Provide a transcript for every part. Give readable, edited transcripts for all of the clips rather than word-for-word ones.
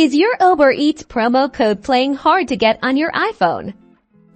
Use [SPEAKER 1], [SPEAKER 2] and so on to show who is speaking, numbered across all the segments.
[SPEAKER 1] Is your Uber Eats promo code playing hard to get on your iPhone?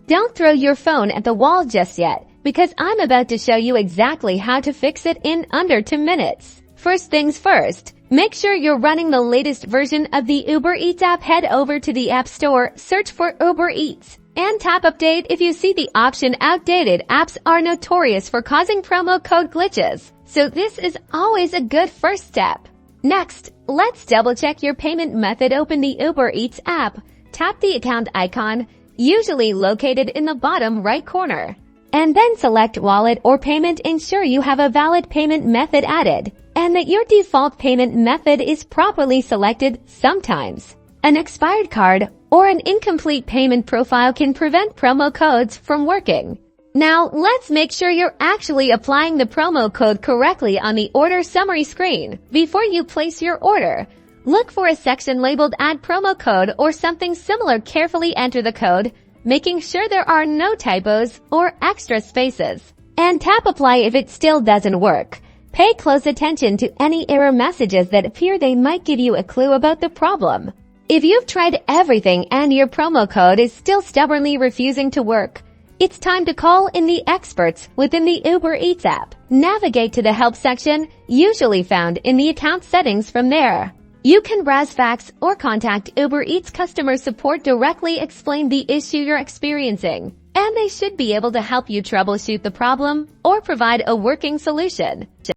[SPEAKER 1] Don't throw your phone at the wall just yet, because I'm about to show you exactly how to fix it in under 2 minutes. First things first, make sure you're running the latest version of the Uber Eats app. Head over to the App Store, search for Uber Eats, and tap Update if you see the option Outdated. Apps are notorious for causing promo code glitches, so this is always a good first step. Next, let's double-check your payment method. Open the Uber Eats app, tap the account icon, usually located in the bottom right corner, and then select Wallet or Payment. Ensure you have a valid payment method added, and that your default payment method is properly selected. Sometimes an expired card or an incomplete payment profile can prevent promo codes from working. Now, let's make sure you're actually applying the promo code correctly on the order summary screen. Before you place your order, look for a section labeled Add Promo Code or something similar. Carefully enter the code, making sure there are no typos or extra spaces, and tap Apply if it still doesn't work. Pay close attention to any error messages that appear. They might give you a clue about the problem. If you've tried everything and your promo code is still stubbornly refusing to work, it's time to call in the experts within the Uber Eats app. Navigate to the Help section, usually found in the account settings. From there, you can browse facts or contact Uber Eats customer support directly. Explain the issue you're experiencing, and they should be able to help you troubleshoot the problem or provide a working solution.